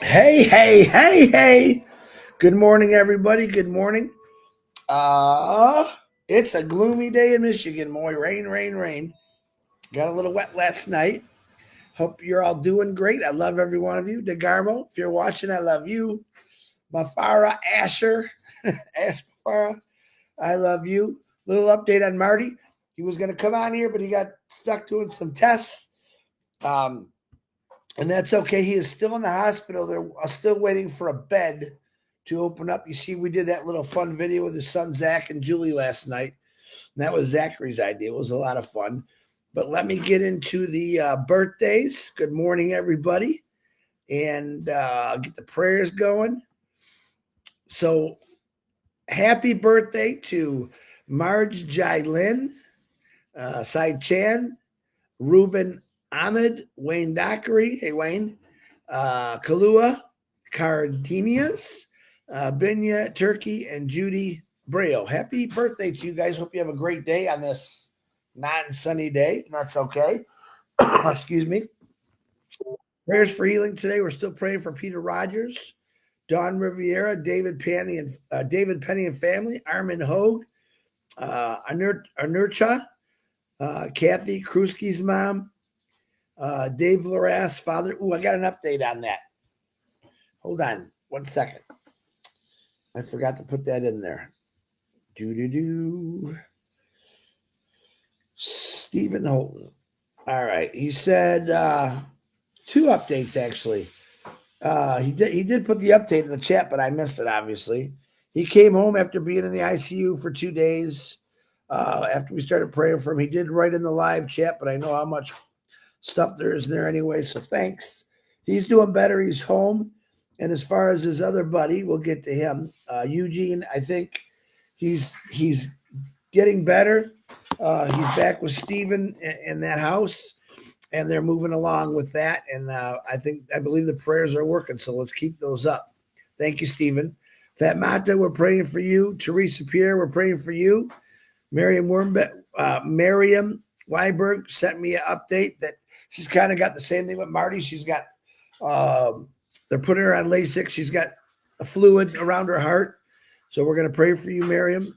Hey, hey, hey, hey. Good morning, everybody. Good morning. Uh, it's a gloomy day in Michigan, boy. Rain, rain, rain. Got a little wet last night. Hope you're all doing great. I love every one of you. DeGarmo, if you're watching, I love you. Mafara Asher, Ash Mafara, I love you. Little update on Marty. He was going to come on here, but he got stuck doing some tests. Um, and that's okay. He is still in the hospital. They're still waiting for a bed to open up. You see, we did that little fun video with his son Zach and Julie last night. And that was Zachary's idea. It was a lot of fun. But let me get into the birthdays. Good morning, everybody, and get the prayers going. So, happy birthday to Marge Jailin, Sai Chan, Ruben Ahmed, Wayne Dockery. Hey, Wayne. Kalua Cardenias, Binya Turkey, and Judy Braille. Happy birthday to you guys. Hope you have a great day on this non sunny day. That's okay. Excuse me. Prayers for healing today. We're still praying for Peter Rogers, Don Riviera, David Penny and family, Armin Hogue, Anurcha, Kathy Krusky's mom, Dave Loras' father. Ooh, I got an update on that. Hold on 1 second. I forgot to put that in there. Do. Stephen Holton. All right. He said two updates, actually. He did put the update in the chat, but I missed it, obviously. He came home after being in the ICU for 2 days. After we started praying for him, he did write in the live chat, but I know how much stuff there is there anyway, so thanks. He's doing better. He's home. And as far as his other buddy, we'll get to him. Eugene, I think he's getting better. He's back with Stephen in that house, and they're moving along with that. And I believe the prayers are working, so let's keep those up. Thank you, Stephen. Fat Mata, we're praying for you. Teresa Pierre, we're praying for you. Miriam Weiberg sent me an update that she's kind of got the same thing with Marty. She's got they're putting her on Lasix. She's got a fluid around her heart. So we're going to pray for you, Miriam.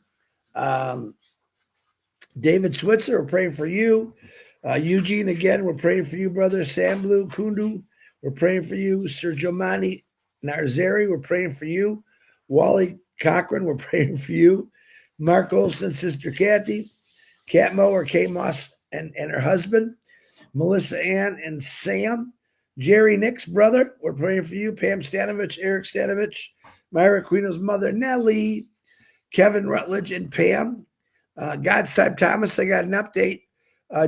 David Switzer, we're praying for you. Eugene, again, we're praying for you, brother. Sam Blue Kundu, we're praying for you. Sir Jomani Narzeri, we're praying for you. Wally Cochran, we're praying for you. Mark Olson, Sister Kathy. Kat Mower, Kay Moss, and her husband. Melissa Ann and Sam. Jerry Nick's brother, we're praying for you. Pam Stanovich, Eric Stanovich, Myra Quino's mother, Nellie, Kevin Rutledge, and Pam. God's Type Thomas, I got an update.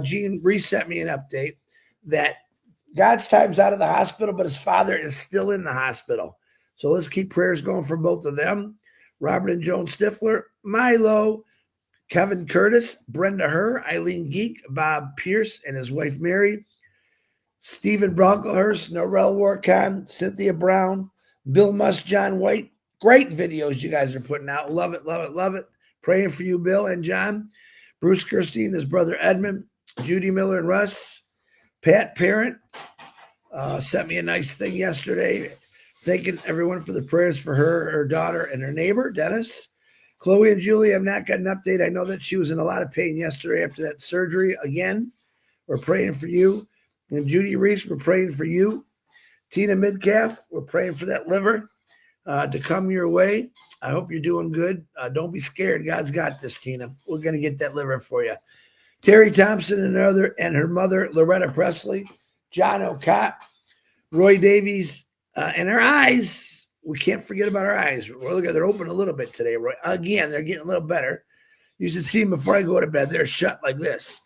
Gene resent me an update that God's Time's out of the hospital, but his father is still in the hospital. So let's keep prayers going for both of them. Robert and Joan Stifler, Milo, Kevin Curtis, Brenda Herr, Eileen Geek, Bob Pierce and his wife Mary, Stephen Brocklehurst, Norrell Warcon, Cynthia Brown, Bill Musk, John White. Great videos you guys are putting out. Love it, love it, love it. Praying for you, Bill and John. Bruce Kirstein, his brother Edmund, Judy Miller and Russ. Pat Parent sent me a nice thing yesterday, thanking everyone for the prayers for her daughter, and her neighbor, Dennis. Chloe and Julie have not got an update. I know that she was in a lot of pain yesterday after that surgery. Again, we're praying for you. And Judy Reese, we're praying for you. Tina Midcalf, we're praying for that liver to come your way. I hope you're doing good. Don't be scared. God's got this, Tina. We're going to get that liver for you. Terry Thompson and her mother, Loretta Presley. John O'Cott, Roy Davies, and our eyes. We can't forget about our eyes. Look, they're open a little bit today, Roy. Again, they're getting a little better. You should see them before I go to bed. They're shut like this.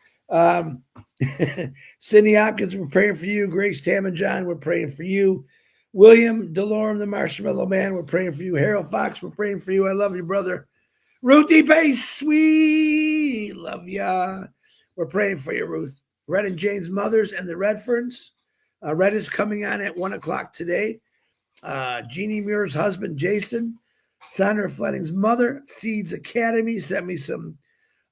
Cindy Hopkins, we're praying for you. Grace Tam and John, we're praying for you. William Delorme, the Marshmallow Man, we're praying for you. Harold Fox, we're praying for you. I love you, brother. Ruthie Pace, sweet. Love ya. We're praying for you, Ruth. Red and Jane's mothers and the Redferns. Red is coming on at 1 o'clock today. Jeannie Muir's husband, Jason. Sandra Flenning's mother, Seeds Academy, sent me some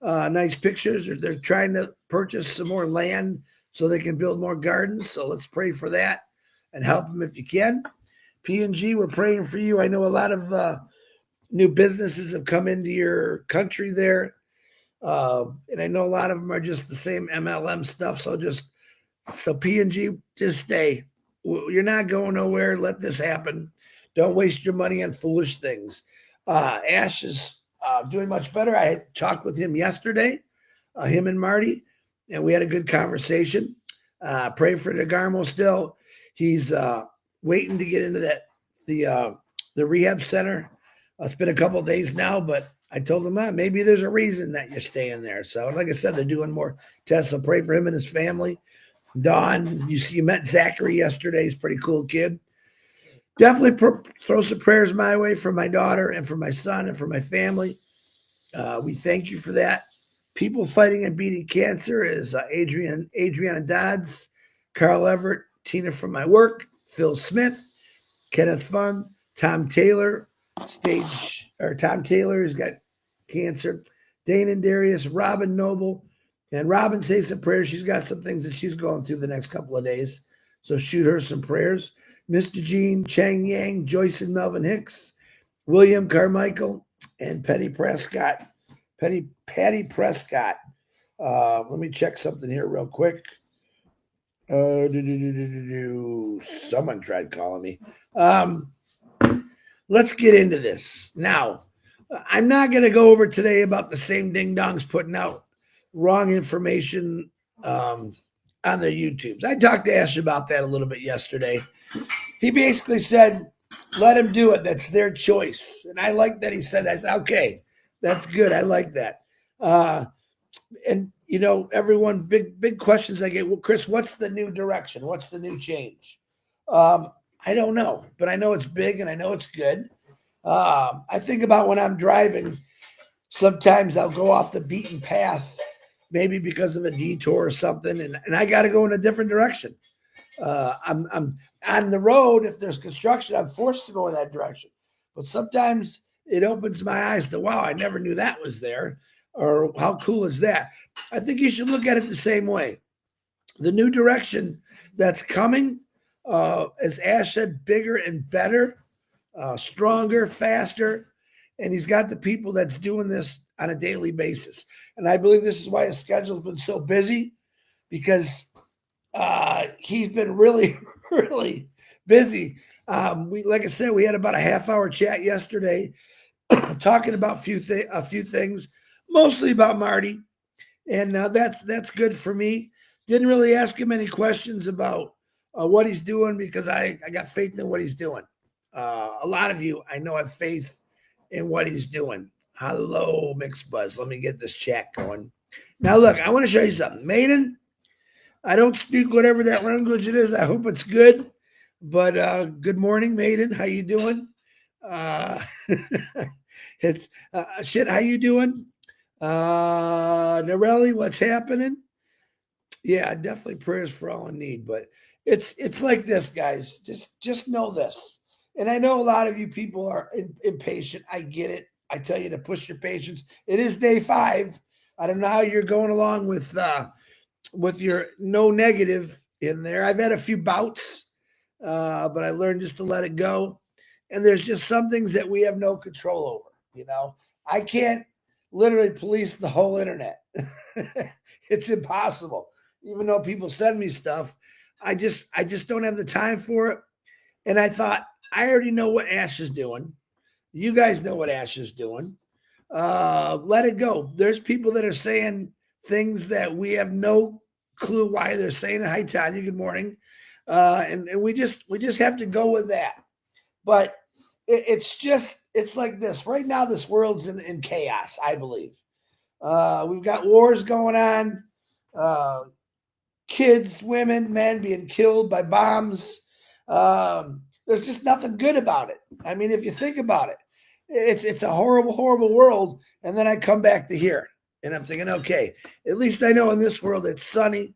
nice pictures. They're trying to purchase some more land so they can build more gardens. So let's pray for that and help them if you can. P&G, we're praying for you. I know a lot of new businesses have come into your country there. And I know a lot of them are just the same MLM stuff. So P&G, just stay. You're not going nowhere. Let this happen. Don't waste your money on foolish things. Ash is doing much better. I had talked with him yesterday, him and Marty, and we had a good conversation. Pray for DeGarmo still. He's waiting to get into the rehab center. It's been a couple of days now, but I told him maybe there's a reason that you're staying there. So, like I said, they're doing more tests. So pray for him and his family. Don, you met Zachary yesterday. He's a pretty cool kid. Definitely throw some prayers my way for my daughter and for my son and for my family. We thank you for that. People Fighting and Beating Cancer is Adriana Dodds, Carl Everett, Tina from my work, Phil Smith, Kenneth Fung, Tom Taylor, Tom Taylor has got cancer, Dane and Darius, Robin Noble, and Robin say some prayers. She's got some things that she's going through the next couple of days, so shoot her some prayers. Mr. Jean, Chang Yang, Joyce and Melvin Hicks, William Carmichael, and Patty Prescott. Patty Prescott. Let me check something here real quick. Someone tried calling me. Let's get into this. Now, I'm not going to go over today about the same ding-dongs putting out wrong information on their YouTubes. I talked to Ash about that a little bit yesterday. He basically said, let him do it. That's their choice. And I like that he said that. I said, okay, that's good. I like that. And, you know, everyone, big questions I get. Well, Chris, what's the new direction? What's the new change? I don't know, but I know it's big and I know it's good. I think about when I'm driving, sometimes I'll go off the beaten path, maybe because of a detour or something, and I got to go in a different direction. I'm on the road. If there's construction, I'm forced to go in that direction. But sometimes it opens my eyes to, wow, I never knew that was there, or how cool is that? I think you should look at it the same way. The new direction that's coming, as Ash said, bigger and better, stronger, faster, and he's got the people that's doing this on a daily basis. And I believe this is why his schedule's been so busy, because he's been really, really busy. Like I said, we had about a half-hour chat yesterday, talking about a few things, mostly about Marty, and that's good for me. Didn't really ask him any questions about what he's doing, because I got faith in what he's doing. A lot of you, I know, have faith in what he's doing. Hello, Mixed Buzz. Let me get this chat going. Now, look, I want to show you something. Maiden, I don't speak whatever that language it is. I hope it's good. But good morning, Maiden. How you doing? It's shit. How you doing? Narelli, what's happening? Yeah, definitely prayers for all in need. But it's like this, guys. Just know this. And I know a lot of you people are impatient. I get it. I tell you to push your patience. It is day 5. I don't know how you're going along with your no negative in there. I've had a few bouts, but I learned just to let it go. And there's just some things that we have no control over. You know, I can't literally police the whole internet. It's impossible. Even though people send me stuff, I just don't have the time for it. And I thought, I already know what Ash is doing. You guys know what Ash is doing. Let it go. There's people that are saying things that we have no clue why they're saying it. Hi, Tanya. Good morning. And we just have to go with that. But it's like this. Right now, this world's in chaos, I believe. We've got wars going on. Kids, women, men being killed by bombs. There's just nothing good about it. I mean, if you think about it, it's a horrible, horrible world. And then I come back to here and I'm thinking, okay, at least I know in this world it's sunny.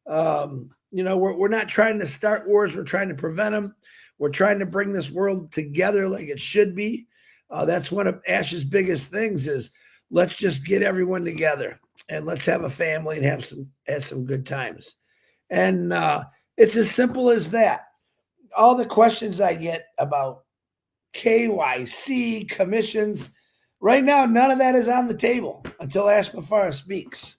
We're not trying to start wars. We're trying to prevent them. We're trying to bring this world together like it should be. That's one of Ash's biggest things is let's just get everyone together and let's have a family and have some good times. And it's as simple as that. all the questions I get about KYC, commissions, right now, none of that is on the table until Ashmafara speaks.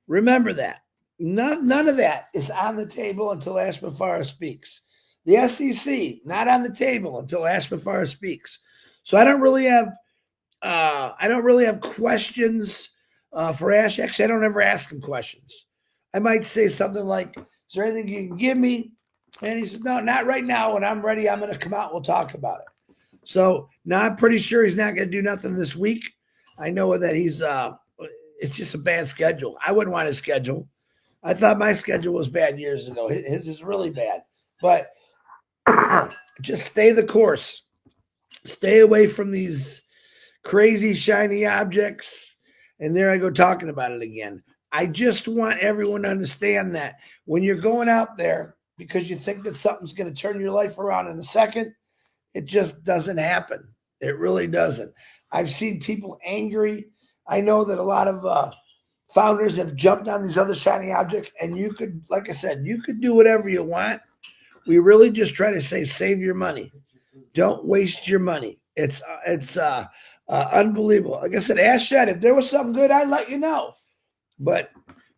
Remember that. None of that is on the table until Ashmafara speaks. The SEC, not on the table until Ashmafara speaks. So I don't really have questions for Ash. Actually, I don't ever ask him questions. I might say something like, "Is there anything you can give me?" And he says, "No, not right now. When I'm ready, I'm going to come out. We'll talk about it." So now I'm pretty sure he's not going to do nothing this week. I know that he's. It's just a bad schedule. I wouldn't want his schedule. I thought my schedule was bad years ago. His is really bad. But just stay the course. Stay away from these crazy shiny objects. And there I go talking about it again. I just want everyone to understand that when you're going out there because you think that something's going to turn your life around in a second, it just doesn't happen. It really doesn't. I've seen people angry. I know that a lot of founders have jumped on these other shiny objects, and you could, like I said, you could do whatever you want. We really just try to say, save your money. Don't waste your money. It's unbelievable. Like I said, Ash said, if there was something good, I'd let you know. But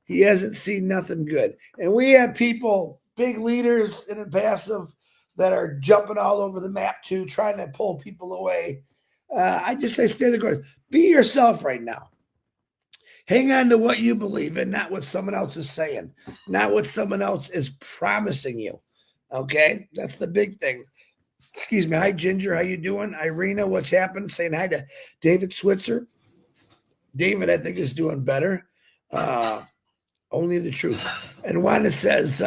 he hasn't seen nothing good. And we have people, big leaders in Onpassive, that are jumping all over the map too, trying to pull people away. I just say stay the course. Be yourself right now. Hang on to what you believe in, not what someone else is saying, not what someone else is promising you. Okay? That's the big thing. Excuse me. Hi, Ginger. How you doing? Irina, what's happened? Saying hi to David Switzer. David, I think, is doing better. Only the truth. And Wanda says,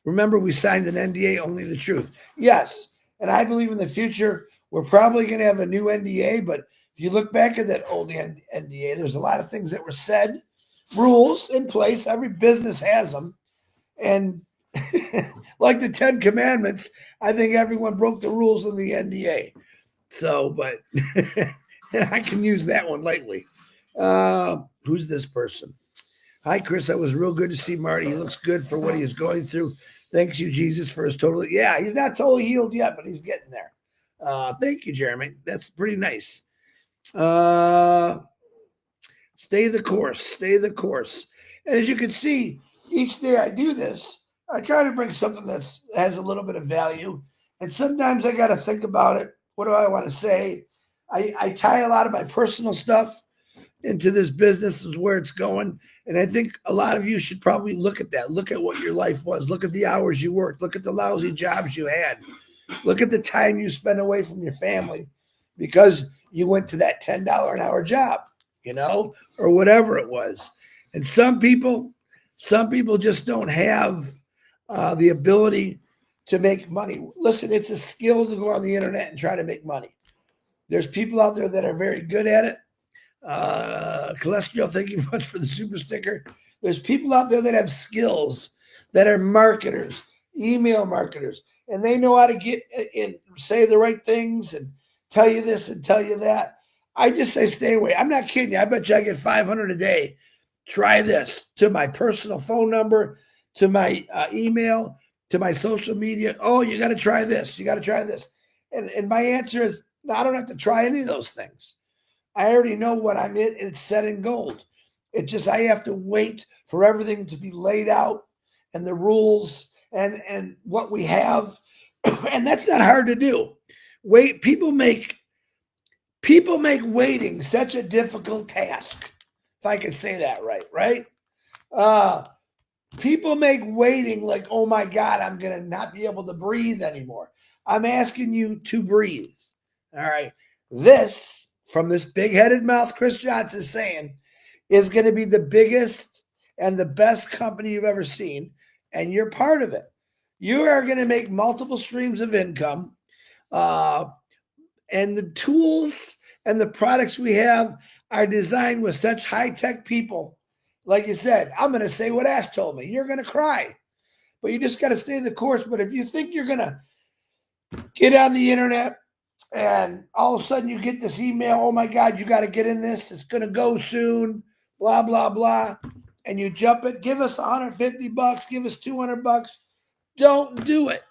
remember, we signed an NDA, only the truth. Yes. And I believe in the future, we're probably going to have a new NDA. But if you look back at that old NDA, there's a lot of things that were said, rules in place. Every business has them. And like the 10 Commandments, I think everyone broke the rules in the NDA. So, but I can use that one lightly. Who's this person? Hi, Chris. That was real good to see Marty. He looks good for what he is going through. Thanks you, Jesus, for his totally. Yeah, he's not totally healed yet, but he's getting there. Thank you, Jeremy. That's pretty nice. Stay the course. Stay the course. And as you can see, each day I do this, I try to bring something that has a little bit of value. And sometimes I got to think about it. What do I want to say? I tie a lot of my personal stuff into this business, is where it's going. And I think a lot of you should probably look at that. Look at what your life was. Look at the hours you worked. Look at the lousy jobs you had. Look at the time you spent away from your family because you went to that $10 an hour job, or whatever it was. And some people just don't have the ability to make money. Listen, it's a skill to go on the internet and try to make money. There's people out there that are very good at it. Cholesterol, thank you much for the super sticker. There's people out there that have skills, that are marketers, email marketers, and they know how to get and say the right things and tell you this and tell you that. I just say stay away. I'm not kidding you. I bet you I get 500 a day. Try this to my personal phone number, to my email, to my social media. Oh, you got to try this. You got to try this. And my answer is, no, I don't have to try any of those things. I already know what I'm in, and it's set in gold. It's just I have to wait for everything to be laid out and the rules and what we have. And that's not hard to do. People make waiting such a difficult task. If I could say that right? People make waiting like, oh my God, I'm going to not be able to breathe anymore. I'm asking you to breathe. All right. This, from this big-headed mouth Chris Johnson is saying, is going to be the biggest and the best company you've ever seen, and you're part of it. You are going to make multiple streams of income, and the tools and the products we have are designed with such high-tech people. Like you said, I'm going to say what Ash told me. You're going to cry, but you just got to stay the course. But if you think you're going to get on the internet, and all of a sudden you get this email, oh my God, you got to get in this. It's going to go soon, blah, blah, blah. And you jump it, give us $150, give us $200. Don't do it.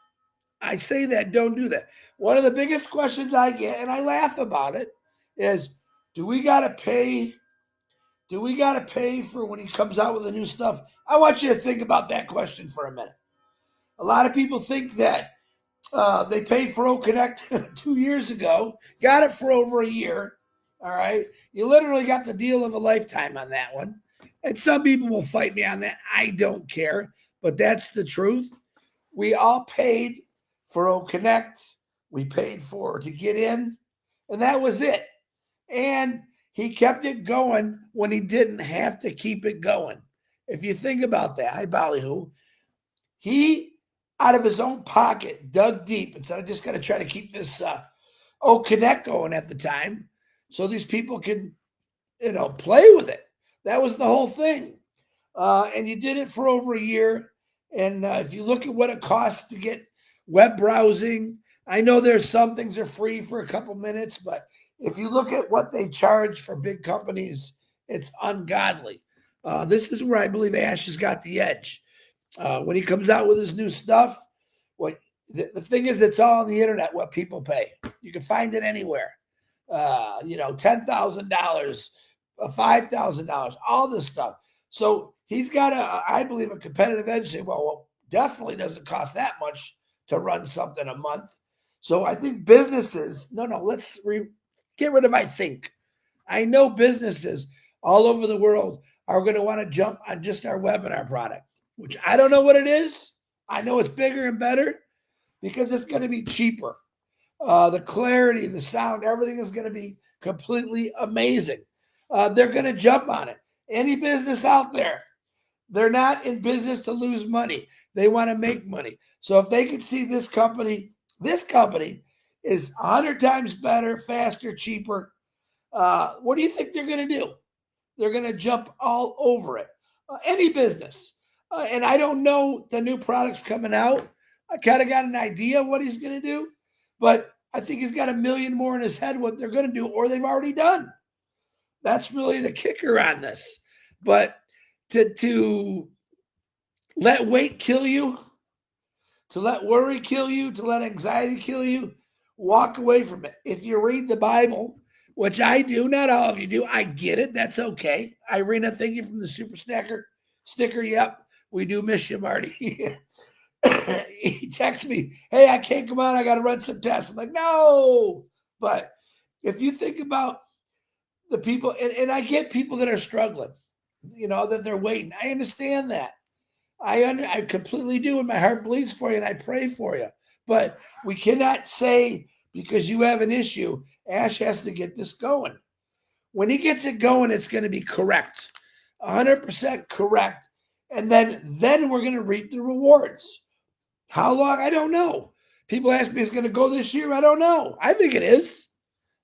I say that, don't do that. One of the biggest questions I get, and I laugh about it, is do we got to pay? Do we got to pay for when he comes out with the new stuff? I want you to think about that question for a minute. A lot of people think that they paid for OConnect 2 years ago, got it for over a year. All right. You literally got the deal of a lifetime on that one. And some people will fight me on that. I don't care, but that's the truth. We all paid for OConnect. We paid for to get in, and that was it. And he kept it going when he didn't have to keep it going. If you think about that, hi Ballyhoo, he out of his own pocket dug deep and said, I just got to try to keep this Connect going at the time so these people can, play with it. That was the whole thing. And you did it for over a year. And if you look at what it costs to get web browsing, I know there's some things are free for a couple minutes, but if you look at what they charge for big companies, it's ungodly. This is where I believe Ash has got the edge. When he comes out with his new stuff, the thing is, it's all on the internet, what people pay. You can find it anywhere. $10,000, $5,000, all this stuff. So he's got I believe, a competitive edge. Say, well, definitely doesn't cost that much to run something a month. So I think businesses, let's get rid of I think. I know businesses all over the world are going to want to jump on just our webinar product, which I don't know what it is. I know it's bigger and better because it's going to be cheaper. The clarity, the sound, everything is going to be completely amazing. They're going to jump on it. Any business out there, they're not in business to lose money. They want to make money. So if they can see this company is 100 times better, faster, cheaper, what do you think they're going to do? They're going to jump all over it. Any business. And I don't know the new products coming out. I kind of got an idea of what he's going to do, but I think he's got a million more in his head what they're going to do or they've already done. That's really the kicker on this. But to let weight kill you, to let worry kill you, to let anxiety kill you, walk away from it. If you read the Bible, which I do, not all of you do, I get it. That's okay. Irina, thank you from the Super Snacker sticker. Yep, we do miss you, Marty. He texts me, hey, I can't come on. I got to run some tests. I'm like, no. But if you think about the people, and I get people that are struggling, that they're waiting. I understand that. I completely do, and my heart bleeds for you, and I pray for you. But we cannot say because you have an issue, Ash has to get this going. When he gets it going, it's going to be correct, 100% correct, and then we're going to reap the rewards. How long? I don't know. People ask me, is it going to go this year? I don't know. I think it is.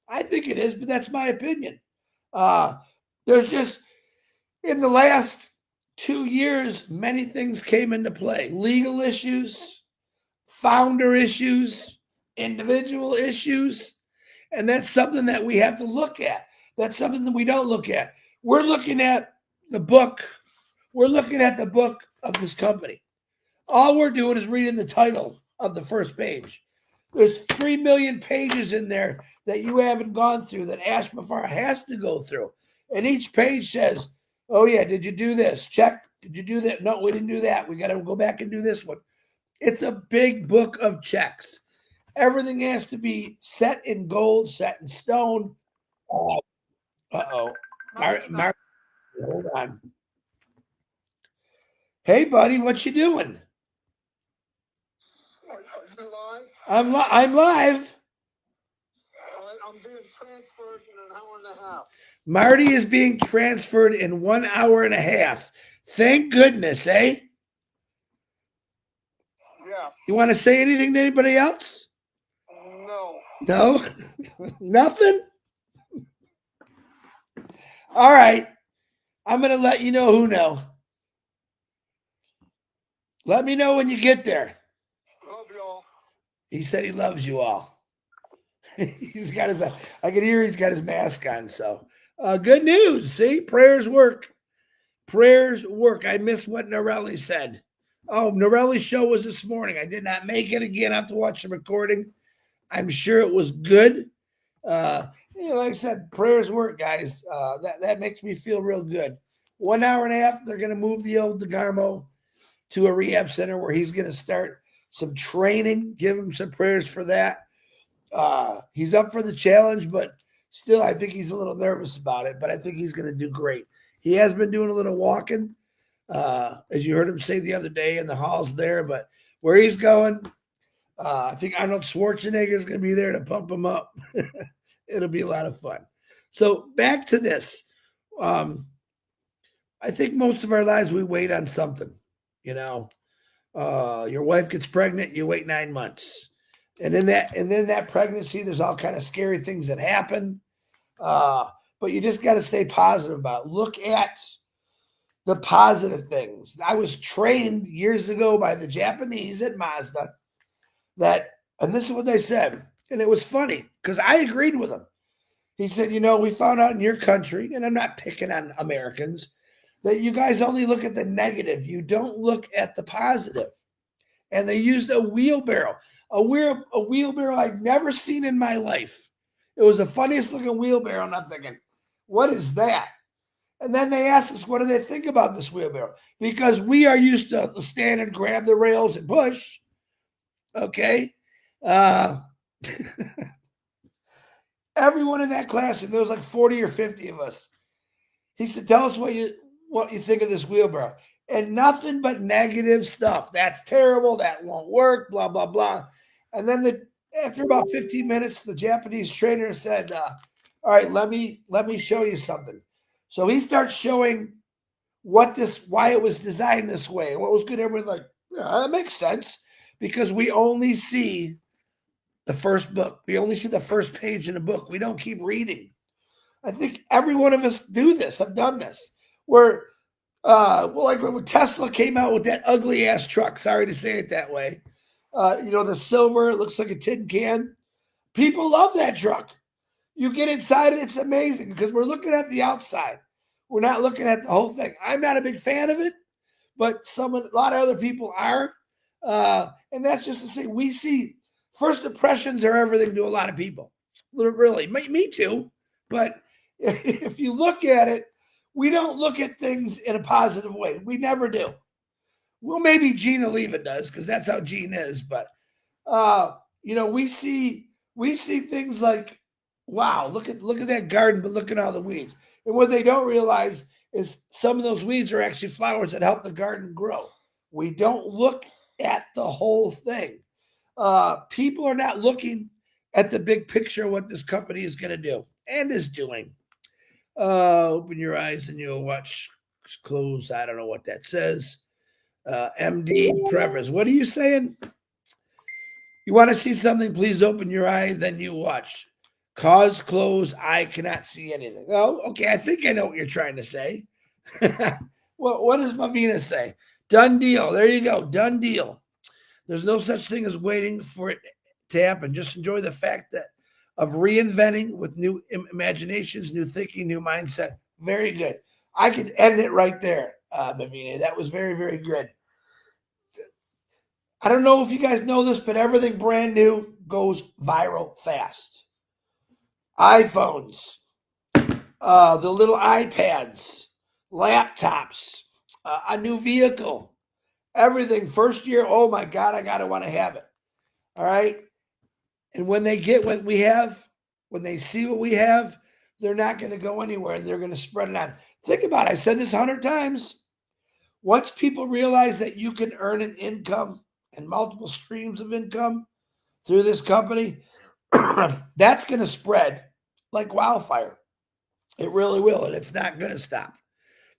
But that's my opinion. There's just, in the last 2 years, many things came into play. Legal issues, founder issues, individual issues. And that's something that we have to look at. That's something that we don't look at. We're looking at the book. We're looking at the book of this company. All we're doing is reading the title of the first page. There's 3 million pages in there that you haven't gone through that Ash Mafar has to go through. And each page says, oh, yeah, did you do this? Check. Did you do that? No, we didn't do that. We got to go back and do this one. It's a big book of checks. Everything has to be set in gold, set in stone. Uh-oh. Hold on. Hey, buddy, what you doing? I'm live. I'm being transferred in an hour and a half. Marty is being transferred in 1 hour and a half. Thank goodness, eh? Yeah. You want to say anything to anybody else? No. No? Nothing? All right. I'm going to let you know who know. Let me know when you get there. Love y'all. He said he loves you all. He's got his, I can hear he's got his mask on. So good news. See, prayers work. Prayers work. I missed what Norelli said. Oh, Norelli's show was this morning. I did not make it again. I have to watch the recording. I'm sure it was good. Like I said, prayers work, guys. That makes me feel real good. 1 hour and a half, they're going to move the old DeGarmo to a rehab center where he's going to start some training. Give him some prayers for that. He's up for the challenge, but still, I think he's a little nervous about it. But I think he's going to do great. He has been doing a little walking, as you heard him say the other day in the halls there. But where he's going, I think Arnold Schwarzenegger is going to be there to pump him up. It'll be a lot of fun. So back to this. I think most of our lives we wait on something. Your wife gets pregnant, you wait 9 months, and then that pregnancy, there's all kind of scary things that happen. But you just got to stay positive about it. Look at the positive things. I was trained years ago by the Japanese at Mazda and this is what they said, and it was funny because I agreed with them. He said, we found out in your country, and I'm not picking on Americans, that you guys only look at the negative. You don't look at the positive. And they used a wheelbarrow, a wheelbarrow I've never seen in my life. It was the funniest looking wheelbarrow, and I'm thinking, what is that? And then they asked us, what do they think about this wheelbarrow? Because we are used to stand and grab the rails and push. Okay. Everyone in that class, and there was like 40 or 50 of us. He said, tell us what you think of this wheelbarrow. And nothing but negative stuff. That's terrible. That won't work, blah, blah, blah. And then after about 15 minutes, the Japanese trainer said, all right, let me show you something. So he starts showing why it was designed this way. What was good. Everyone's like, yeah, that makes sense, because we only see the first book. We only see the first page in a book. We don't keep reading. I think every one of us have done this. Where, like when Tesla came out with that ugly ass truck, sorry to say it that way, the silver, it looks like a tin can. People love that truck. You get inside it, it's amazing because we're looking at the outside. We're not looking at the whole thing. I'm not a big fan of it, but a lot of other people are. And that's just to say, we see first impressions are everything to a lot of people. Really, me too. But if you look at it, we don't look at things in a positive way. We never do. Well, maybe Gene Oliva does, because that's how Gene is. But we see things like, wow, look at that garden, but look at all the weeds. And what they don't realize is some of those weeds are actually flowers that help the garden grow. We don't look at the whole thing. People are not looking at the big picture of what this company is going to do and is doing. Open your eyes and you'll watch close. I don't know what that says. MD preference. What are you saying? You want to see something? Please open your eye, then you watch. Cause close. I cannot see anything. Oh, okay. I think I know what you're trying to say. Well, what does Mavina say? Done deal. There you go. Done deal. There's no such thing as waiting for it to happen. Just enjoy the fact of reinventing with new imaginations, new thinking, new mindset. Very good. I could end it right there, Mavina. That was very, very good. I don't know if you guys know this, but everything brand new goes viral fast. iPhones, the little iPads, laptops, a new vehicle, everything. First year, oh my God, I gotta want to have it. All right. And when they get what we have, when they see what we have, they're not going to go anywhere. They're going to spread it on. Think about it. I said this 100 times. Once people realize that you can earn an income and multiple streams of income through this company, that's going to spread like wildfire. It really will. And it's not going to stop.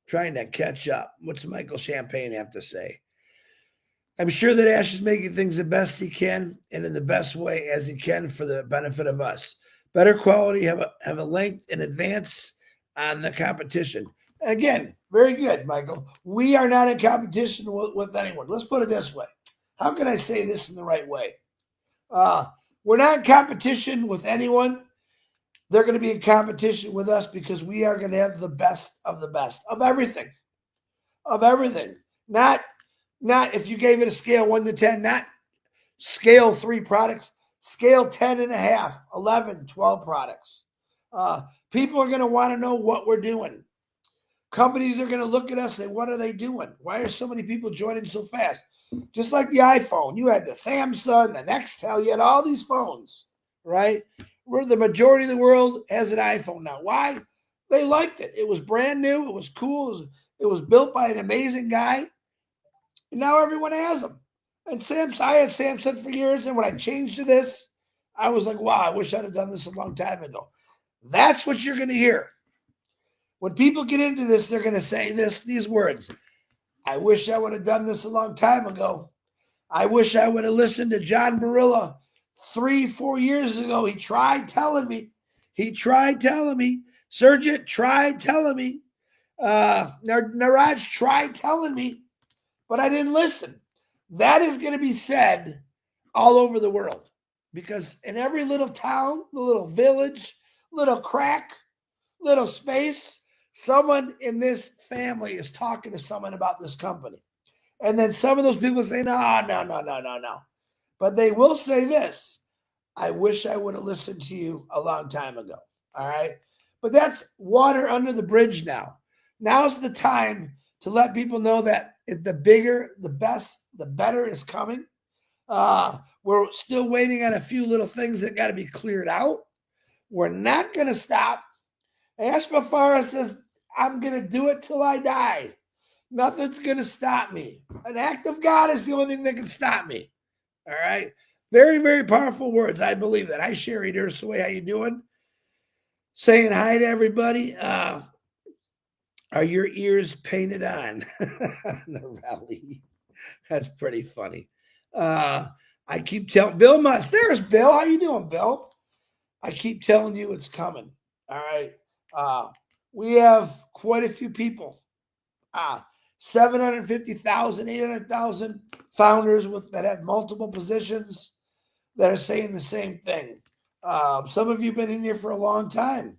Trying to catch up. What's Michael Champagne have to say? I'm sure that Ash is making things the best he can and in the best way as he can for the benefit of us. Better quality, have a length and advance on the competition. Again, very good, Michael. We are not in competition with anyone. Let's put it this way. How can I say this in the right way? We're not in competition with anyone. They're going to be in competition with us because we are going to have the best of everything. Of everything. Not Not if you gave it a scale 1 to 10, not scale 3 products, scale 10 and a half, 11, 12 products. People are going to want to know what we're doing. Companies are going to look at us and say, what are they doing? Why are so many people joining so fast? Just like the iPhone, you had the Samsung, the Nextel, you had all these phones, right? Where the majority of the world has an iPhone now. Why? They liked it. It was brand new. It was cool. It was built by an amazing guy. And now everyone has them. And Samsung, I had Samsung for years. And when I changed to this, I was like, wow, I wish I'd have done this a long time ago. That's what you're going to hear. When people get into this, they're going to say these words. I wish I would have done this a long time ago. I wish I would have listened to John Barilla 3-4 years ago. He tried telling me. Surjit tried telling me. Niraj tried telling me, but I didn't listen. That is going to be said all over the world because in every little town, little village, little crack, little space, someone in this family is talking to someone about this company. And then some of those people say, no. But they will say this, I wish I would have listened to you a long time ago. All right. But that's water under the bridge now. Now's the time to let people know that the bigger, the best, the better is coming. We're still waiting on a few little things that got to be cleared out. We're not going to stop. Ashmafara says, I'm going to do it till I die. Nothing's going to stop me. An act of God is the only thing that can stop me. All right. Very, very powerful words. I believe that. Hi, Sherry Dursaway. How you doing? Saying hi to everybody. Are your ears painted on? The rally. That's pretty funny. I keep telling Bill Must. There's Bill. How you doing, Bill? I keep telling you it's coming. All right. We have quite a few people. 750,000, 800,000 founders that have multiple positions that are saying the same thing. Some of you have been in here for a long time,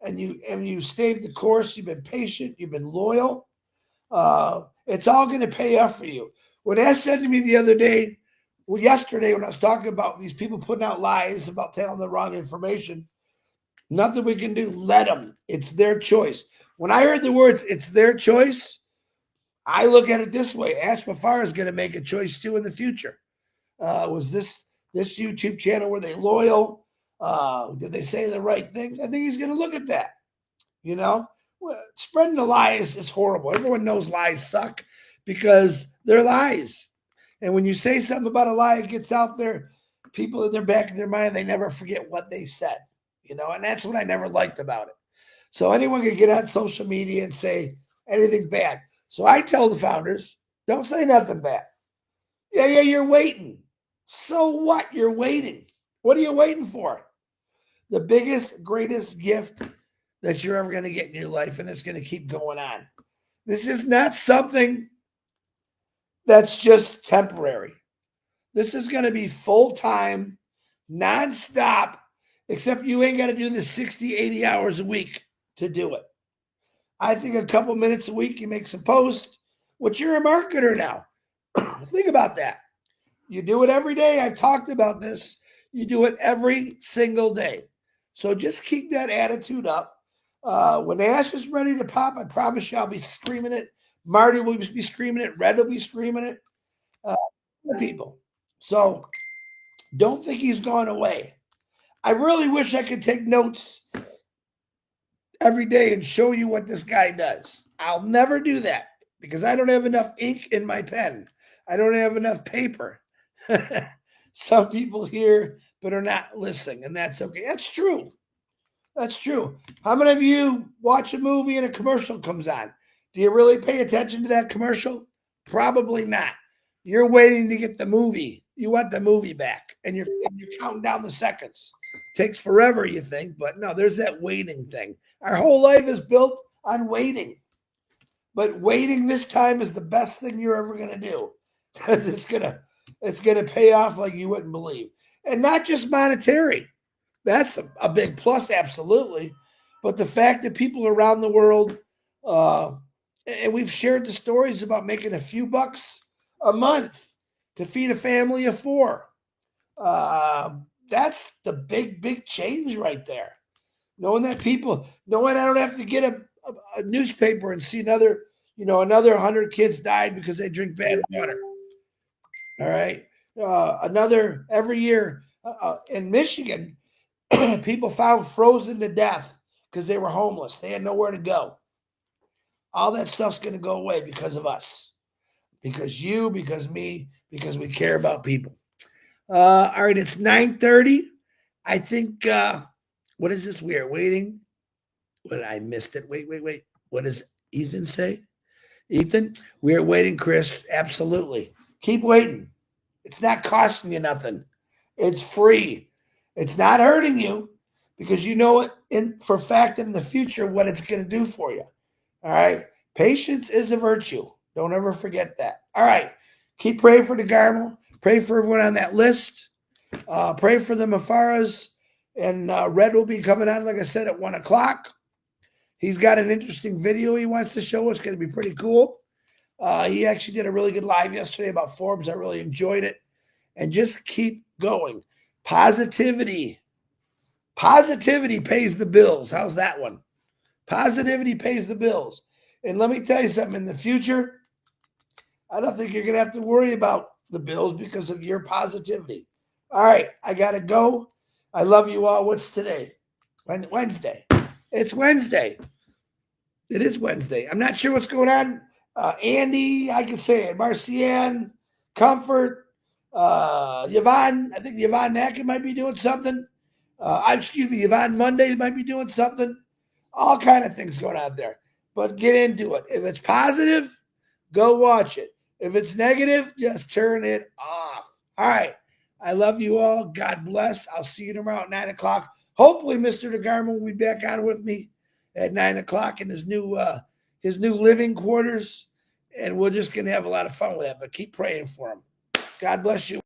and you stayed the course. You've been patient. You've been loyal. It's all going to pay off for you. When Ash said to me the other day, yesterday, when I was talking about these people putting out lies about telling the wrong information, nothing we can do. Let them. It's their choice. When I heard the words, it's their choice, I look at it this way. Ash Mafar is going to make a choice too in the future. Was this YouTube channel, were they loyal? Did they say the right things? I think he's going to look at that. Spreading the lies is horrible. Everyone knows lies suck because they're lies. And when you say something about a lie, it gets out there. People in their back of their mind, they never forget what they said. And that's what I never liked about it. So anyone can get on social media and say anything bad. So I tell the founders, don't say nothing bad. Yeah, you're waiting. So what? You're waiting. What are you waiting for? The biggest, greatest gift that you're ever going to get in your life, and it's going to keep going on. This is not something that's just temporary. This is going to be full-time, nonstop, except you ain't got to do this 60, 80 hours a week to do it. I think a couple minutes a week, you make some posts. But you're a marketer now. Think about that. You do it every day. I've talked about this. You do it every single day. So just keep that attitude up. When Ash is ready to pop, I promise you I'll be screaming it. Marty will be screaming it. Red will be screaming it. People. So don't think he's gone away. I really wish I could take notes every day and show you what this guy does. I'll never do that because I don't have enough ink in my pen. I don't have enough paper. Some people hear but are not listening, and that's okay. That's true. That's true. How many of you watch a movie and a commercial comes on? Do you really pay attention to that commercial? Probably not. You're waiting to get the movie. You want the movie back, and you're counting down the seconds. Takes forever, you think, but no, there's that waiting thing. Our whole life is built on waiting. But waiting this time is the best thing you're ever going to do because it's gonna pay off like you wouldn't believe. And not just monetary. That's a big plus, absolutely. But the fact that people around the world, and we've shared the stories about making a few bucks a month to feed a family of 4. That's the big change right there. Knowing that knowing I don't have to get a newspaper and see another 100 kids died because they drink bad water. All right. Another every year in Michigan, people found frozen to death because they were homeless. They had nowhere to go. All that stuff's going to go away because of us, because you, because me, because we care about people. All right, it's 9:30. I think. What is this? We are waiting. What I missed it. Wait. What does Ethan say? Ethan, we are waiting, Chris. Absolutely. Keep waiting. It's not costing you nothing. It's free. It's not hurting you because you know it for fact in the future what it's going to do for you. All right. Patience is a virtue. Don't ever forget that. All right. Keep praying for the Garmo. Pray for everyone on that list. Pray for the Mafaras. And Red will be coming on, like I said, at 1 o'clock. He's got an interesting video he wants to show us. It's going to be pretty cool. He actually did a really good live yesterday about Forbes. I really enjoyed it. And just keep going. Positivity. Positivity pays the bills. How's that one? Positivity pays the bills. And let me tell you something. In the future, I don't think you're going to have to worry about the bills because of your positivity. All right. I got to go. I love you all. What's today? Wednesday. It's Wednesday. It is Wednesday. I'm not sure what's going on. Andy, I can say it. Marcianne, Comfort, Yvonne. I think Yvonne Nacken might be doing something. Yvonne Monday might be doing something. All kind of things going on there. But get into it. If it's positive, go watch it. If it's negative, just turn it off. All right. I love you all. God bless. I'll see you tomorrow at 9 o'clock. Hopefully, Mr. DeGarmo will be back on with me at 9 o'clock in his new living quarters. And we're just going to have a lot of fun with that. But keep praying for him. God bless you.